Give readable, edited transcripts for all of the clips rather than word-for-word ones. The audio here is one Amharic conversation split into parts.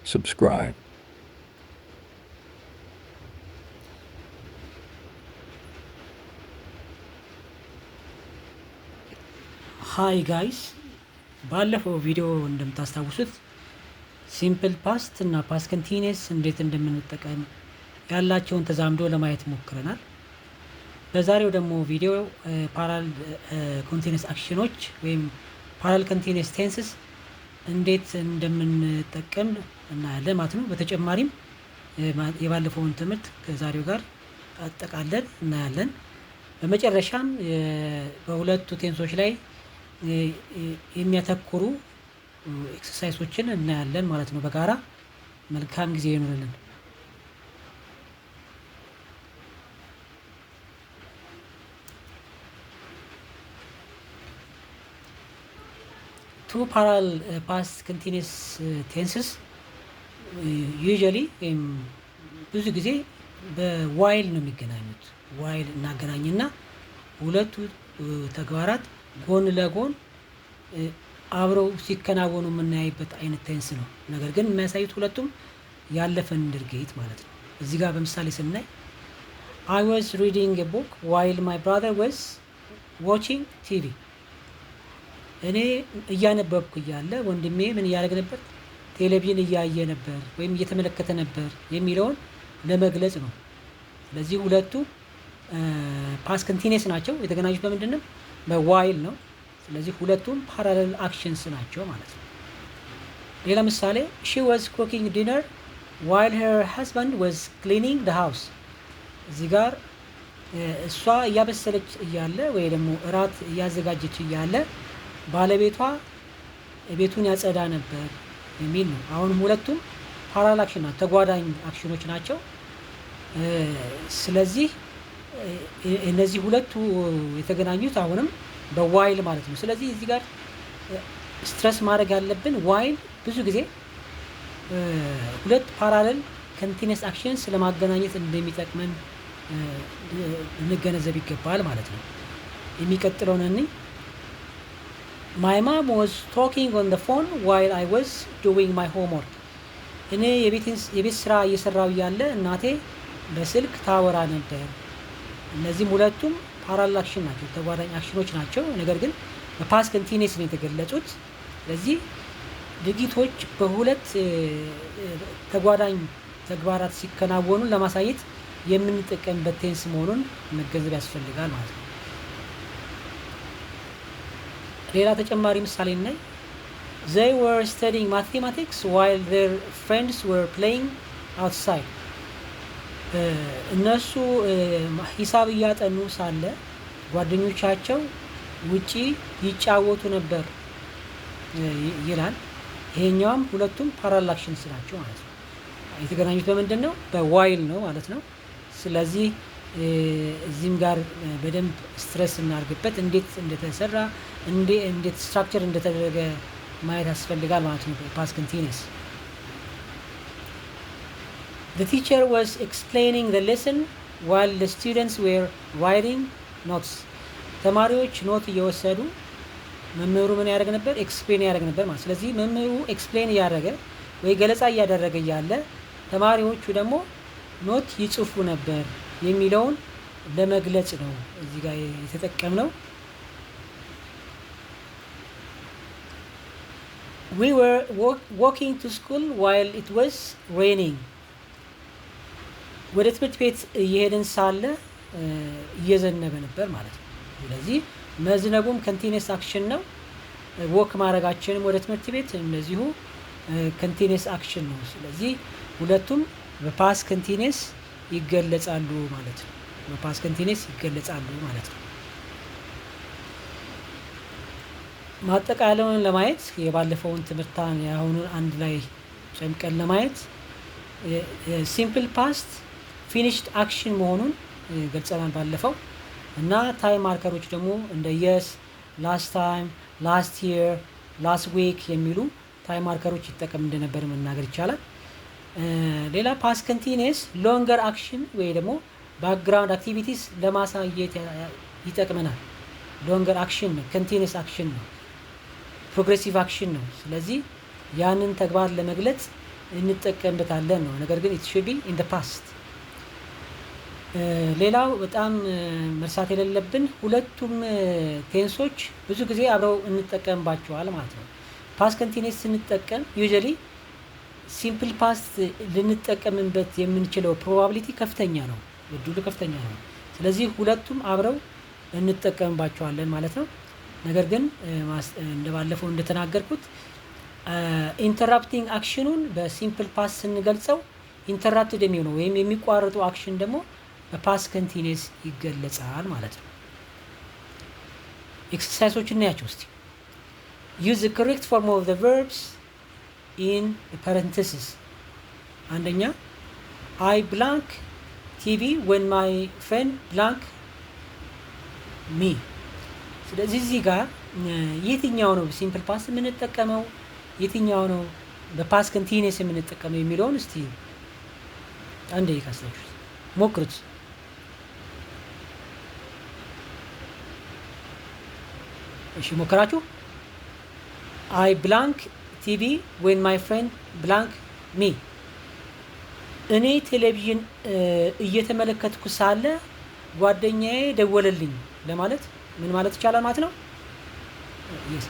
subscribe. ሃይ ጋይስ ባለፈው ቪዲዮ እንደምታስታውሱት ሲምፕል ፓስት እና ፓስት ኮንቲኒየስ እንዴት እንደምንጠቀም ያላቸውን ተዛምዶ ለማየት ሞክረናል። በዛሬው ደግሞ ቪዲዮ ፓራል ኮንቲኒየስ አክሽኖች ወይም ፓራል ኮንቲኒየስ ቴንስስ እንዴት እንደምንጠቀም እናያለን ማለት ነው። በተጨማሪም የባለፈውን ትምህርት ከዛሬው ጋር አጠቃለን እናያለን። በመጨረሻም በሁለቱ ቴንሶች ላይ የሚያተኩሩ ኤክሰርሳይሶችን እናያለን ማለት ነው። በጋራ መልካም ጊዜ ይኖርልን። ቱ ፓራል ፓስት ኮንቲኒየስ ቴንስስ ዩዥዋሊ ወይም ብዙ ጊዜ በዋይል ነው የሚገናኙት። ዋይል እናገናኝና ሁለቱ ተግባራት ጎን ለጎን አብረው ሲከናወኑ የምናይበት አይነት ቴንስ ነው። ነገር ግን የሚያሳዩት ሁለቱም ያለፈን ድርጊት ማለት ነው። እዚህ ጋር በምሳሌ ስናይ I was reading a book while my brother was watching TV። እኔ እያነበብኩ እያለ ወንድሜ ምን እያደረገ ነበር? ቴሌቪዥን እያየ ነበር ወይም እየተመለከተ ነበር የሚለውን ለመግለጽ ነው። ስለዚህ ሁለቱ ፓስት ኮንቲኒየስ ናቸው። የተገናኙት በምንድን ነው? በዋይል ነው። ስለዚህ ሁለቱም ፓራሌል አክሽንስ ናቸው ማለት ነው። ሌላ ምሳሌ she was cooking dinner while her husband was cleaning the house። እዚህ ጋር እሷ እያበሰለች እያለ ወይ ደግሞ እራት እያዘጋጀች እያለ ባለቤቷ ቤቱን ያጸዳ ነበር የሚል ነው። አሁንም ሁለቱም ፓራሌል አክሽን ናቸው፣ ተጓዳኝ አክሽኖች ናቸው። ስለዚህ እነዚህ ሁለቱ የተገናኙት አሁንም በዋይል ማለት ነው። ስለዚህ እዚህ ጋር ስትረስ ማድረግ ያለብን ዋይል ብዙ ጊዜ ሁለት ፓራሌል ኮንቲኒየስ አክሽንስ ለማገናኘት እንደሚጠቅመን ልንገነዘብ ይገባል ማለት ነው። የሚቀጥለውን My mom was talking on the phone while I was doing my homework። እኔ የቤት ስራ እየሰራው ያለ እናቴ በስልክ ታወራ ነበር። እነዚህም ሁለቱም ፓራሌል አክሽን ናቸው፣ ተጓዳኝ አክሽኖች ናቸው። ነገር ግን በፓስት ኮንቲኒየስ ነው የተገለጹት። ስለዚህ ድርጊቶች በሁለት ተጓዳኝ ተግባራት ሲከናወኑ ለማሳየት የምንጠቀምበት ቴንስ መሆኑን መገንዘብ ያስፈልጋል ማለት ነው። ሌላ ተጨማሪ ምሳሌ እናይ። They were studying mathematics while their friends were playing outside። እነሱ ሂሳብ እያጠኑ ሳለ ጓደኞቻቸው ውጪ ይጫወቱ ነበር ይላል። ይሄኛውም ሁለቱም ፓራሌል አክሽንስ ናቸው ማለት ነው። የተገናኙት በምንድን ነው? በዋይል ነው ማለት ነው። ስለዚህ እዚህም ጋር በደንብ ስትረስ እናድርግበት። እንዴት እንደተሰራ እንዴት ስትራክቸር እንደተደረገ ማየት ያስፈልጋል ማለት ነው። ፓስት ኮንቲኒየስ The teacher was explaining the lesson while the students were writing notes። ተማሪዎች ኖት እየወሰዱ መምህሩ ምን ያደርግ ነበር? ኤክስፕሌን ያደርግ ነበር ማለት። ስለዚህ መምህሩ ኤክስፕሌን እያደረገ ወይ ገለጻ እያደረገ እያለ ተማሪዎቹ ደግሞ ኖት ይጽፉ ነበር የሚለውን ለመግለጽ ነው እዚህ ጋር የተጠቀምነው። We were walking to school while it was raining። ወደ ትምህርት ቤት እየሄድን ሳለ እየዘነበ ነበር ማለት ነው። ስለዚህ መዝነቡም ኮንቲኒየስ አክሽን ነው። ወክ ማድረጋችንም ወደ ትምህርት ቤት እንደዚሁ ኮንቲኒየስ አክሽን ነው። ስለዚህ ሁለቱም በፓስት ኮንቲኒየስ ይገለጻሉ ማለት ነው። በፓስት ኮንቲኒየስ ይገለጻሉ ማለት ነው። ማጠቃለያውን ለማየት የባለፈውን ትምህርታን የአሁኑን አንድ ላይ ጨምቀን ለማየት ሲምፕል ፓስት ፊኒሽድ አክሽን መሆኑን ገልጸናል ባለፈው እና ታይም ማርከሮች ደግሞ እንደ የስ፣ ላስት ታይም፣ ላስት ይር፣ ላስት ዊክ የሚሉ ታይም ማርከሮች ይጠቀም እንደነበር መናገር ይቻላል። ሌላ ፓስት ኮንቲኒየስ ሎንገር አክሽን ወይ ደግሞ ባክግራውንድ አክቲቪቲስ ለማሳየት ይጠቅመናል። ሎንገር አክሽን ነው፣ ኮንቲኒየስ አክሽን ነው፣ ፕሮግሬሲቭ አክሽን ነው። ስለዚህ ያንን ተግባር ለመግለጽ እንጠቀምበታለን ነው። ነገር ግን it should be in the past። ሌላው በጣም መርሳት የሌለብን ሁለቱም ቴንሶች ብዙ ጊዜ አብረው እንጠቀምባቸዋል ማለት ነው። ፓስት ኮንቲኒየስ ስንጠቀም ዩዥዋሊ ሲምፕል ፓስት ልንጠቀምበት የምንችለው ፕሮባቢሊቲ ከፍተኛ ነው፣ እድሉ ከፍተኛ ነው። ስለዚህ ሁለቱም አብረው እንጠቀምባቸዋለን ማለት ነው። ነገር ግን እንደባለፈው እንደተናገርኩት ኢንተራፕቲንግ አክሽኑን በሲምፕል ፓስት ስንገልጸው ኢንተራፕትድ የሚሆነው ወይም የሚቋረጡ አክሽን ደግሞ በፓስት ኮንቲኒየስ ይገለጻል ማለት ነው። ኤክሰርሳይሶችን እናያቸው እስቲ። use the correct form of the verbs in the parenthesis። አንደኛ I blank TV when my friend blank me። ስለዚህ እዚህ ጋር የትኛው ነው ሲምፕል ፓስት የምንጠቀመው የትኛው ነው በፓስት ኮንቲኒየስ የምንጠቀመው የሚለውን እስቲ አንዴ ካስተውሉት ሞክሩት። እሺ ሞክራችሁ I blank TV when my friend blank me። እኔ ቴሌቪዥን እየተመለከትኩ ሳለ ጓደኛዬ ደወለልኝ ለማለት ምን ማለት ይቻላል ማለት ነው? yes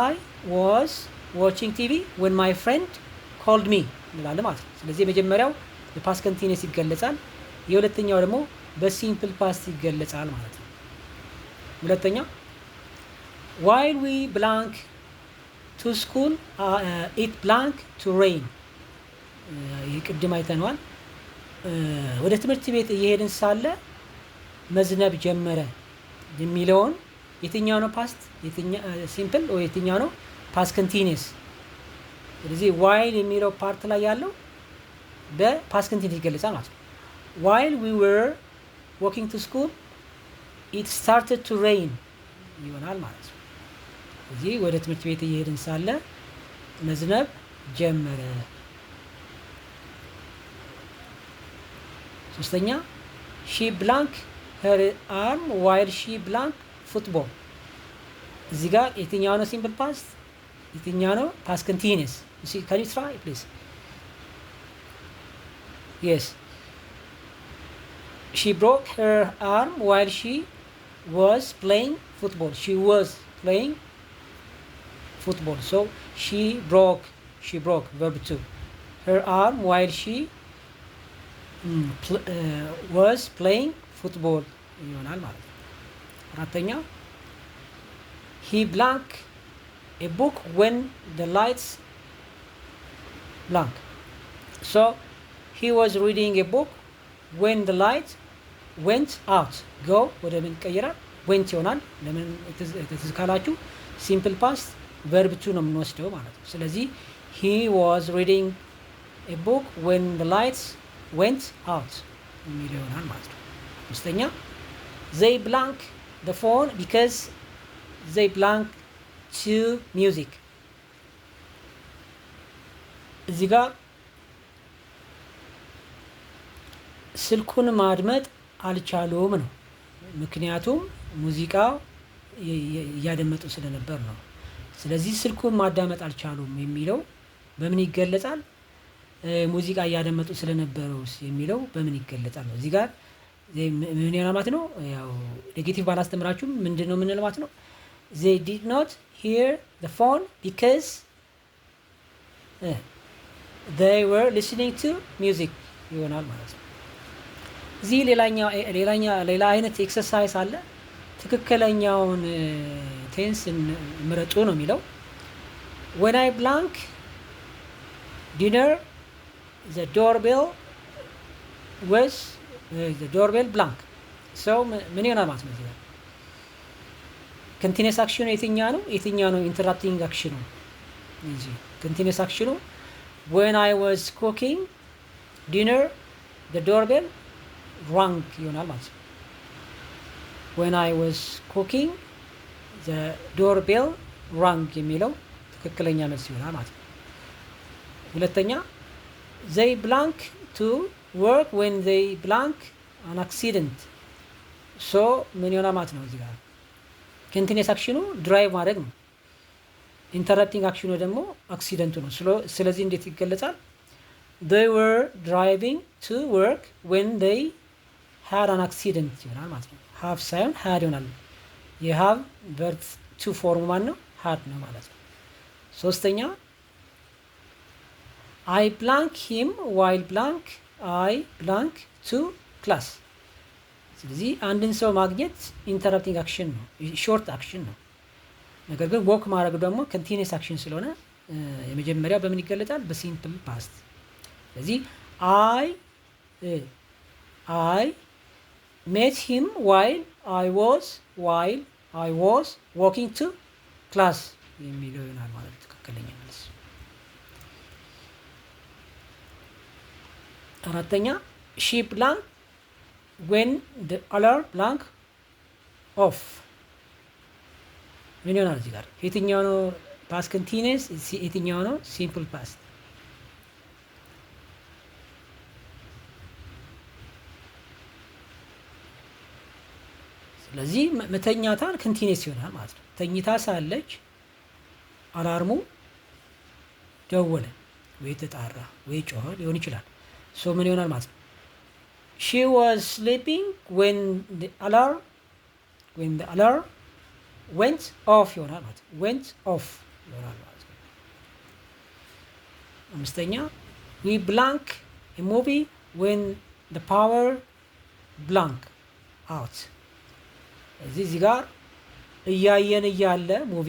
I was watching TV when my friend called me እንላለን ማለት ነው። ስለዚህ የመጀመሪያው በፓስት ኮንቲኒየስ ይገለጻል፣ የሁለተኛው ደግሞ በሲምፕል ፓስት ይገለጻል ማለት ነው። ሁለተኛ while we blank to school it blank to rain። ይህ ቅድም አይተነዋል። ወደ ትምህርት ቤት እየሄድን ሳለ መዝነብ ጀመረ የሚለውን የትኛው ነው ፓስት ሲምፕል ወይ የትኛው ነው ፓስት ኮንቲኒየስ? ስለዚህ while የሚለው ፓርት ላይ ያለው በፓስት ኮንቲኒየስ ይገለጻል ማለት ነው። while we were walking to school it started to rain ይሆናል ማለት ነው። እዚህ ወደ ትምህርት ቤት እየሄድን ሳለ መዝነብ ጀመረ። ሶስተኛ she blank her arm while she blank football። እዚህ ጋር የትኛው ነው ሲምፕል ፓስት የትኛው ነው ፓስት ኮንቲኒየስ? can you try please? yes she broke her arm while she was playing football. she was playing football, so she broke verb 2 her arm while she was playing football ይሆናል ማለት ነው። አራተኛ he blank a book when the lights blank, so he was reading a book when the light went out። go ወደ ምን ቀይራል? went ይሆናል። ለምን ትዝ ካላችሁ ሲምፕል ፓስት verb 2 ነው የምንወስደው ማለት ነው። ስለዚህ he was reading a book when the lights went out የሚል ይሆናል ማለት ነው። አምስተኛ they blank the phone because they blank to music። እዚህ ጋር ስልኩን ማድመጥ አልቻሉም ነው። ምክንያቱም ሙዚቃው እያደመጡ ስለነበር ነው። ስለዚህ ስልኩን ማዳመጥ አልቻሉም የሚለው በምን ይገለጻል? ሙዚቃ እያደመጡ ስለነበረው የሚለው በምን ይገለጻል ነው። እዚህ ጋር ምን ይሆናል ማለት ነው? ያው ኔጌቲቭ ባላስተምራችሁም ምንድነው የምንለው ማለት ነው? they did not hear the phone because they were listening to music ይሆናል ማለት ነው። እዚህ ሌላ አይነት ኤክሰርሳይዝ አለ። ትክክለኛውን ቴንስ ምረጡ ነው የሚለው። when I blank dinner the doorbell blank, so ምን ይሆናል ማለት ነው? እዚህ ኮንቲኒየስ አክሽኑ የትኛው ነው ኢንተራፕቲንግ አክሽኑ? እዚህ ኮንቲኒየስ አክሽኑ when I was cooking dinner the doorbell rang ይሆናል ማለት ነው። when I was cooking the doorbell rang የሚለው ትክክለኛ መልስ ይሆናል ማለት ነው። ሁለተኛ they blank to work when they blank an accident, so ምን ይሆናል ማለት ነው? እዚህ ጋር ኮንቲኒየስ አክሽኑ ድራይቭ ማድረግ ነው። ኢንተራፕቲንግ አክሽኑ ደግሞ አክሲደንቱ ነው። ስለዚህ እንዴት ይገለጻል? they were driving to work when they had an accident ይሆናል ማለት ነው። have ሳይሆን had ይሆናል። የሃቭ ቨርብ ቱ ፎርም ማን ነው? had ነው ማለት ነው። ሶስተኛ I blank him while blank I blank to class። ስለዚህ አንድን ሰው ማግኘት ኢንተረፕቲንግ አክሽን ነው፣ ሾርት አክሽን ነው። ነገር ግን ወክ ማድረግ ደግሞ ኮንቲኒየስ አክሽን ስለሆነ የመጀመሪያው በምን ይገለጣል? በሲምፕል ፓስት። ስለዚህ I met him while I was walking to class የሚለው ይሆናል ማለት ትክክለኛ መልስ። አራተኛ she blank when the other blank off ምን ይሆናል እዚህ ጋር? የትኛው ነው ፓስት ኮንቲኒየስ? የትኛው ነው ሲምፕል ፓስት? ስለዚህ መተኛታን ኮንቲኒየስ ይሆናል ማለት ነው። ተኝታ ሳለች አላርሙ ደወለ ወይ ተጣራ ወይ ጮኸ ሊሆን ይችላል። ሶ ምን ይሆናል ማለት ነው? she was sleeping when the alarm went off ይሆናል ማለት ነው። went off ይሆናል ማለት ነው። አምስተኛ we blank a movie when the power blank out። እዚህ ጋር እያየን እያለ ሙቪ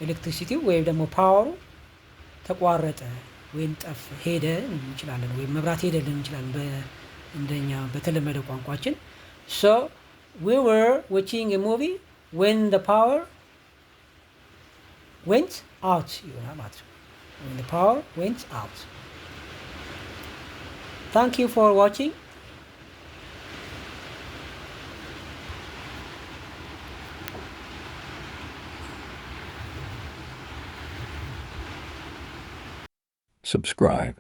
ኤሌክትሪሲቲው ወይም ደግሞ ፓወሩ ተቋረጠ ወይም ጠፍ ሄደ እንችላለን፣ ወይም መብራት ሄደ እንችላለን እንደኛ በተለመደ ቋንቋችን። so we were watching a movie when the power went out ይሆናል ማለት ነው። when the power went out። thank you for watching. Subscribe.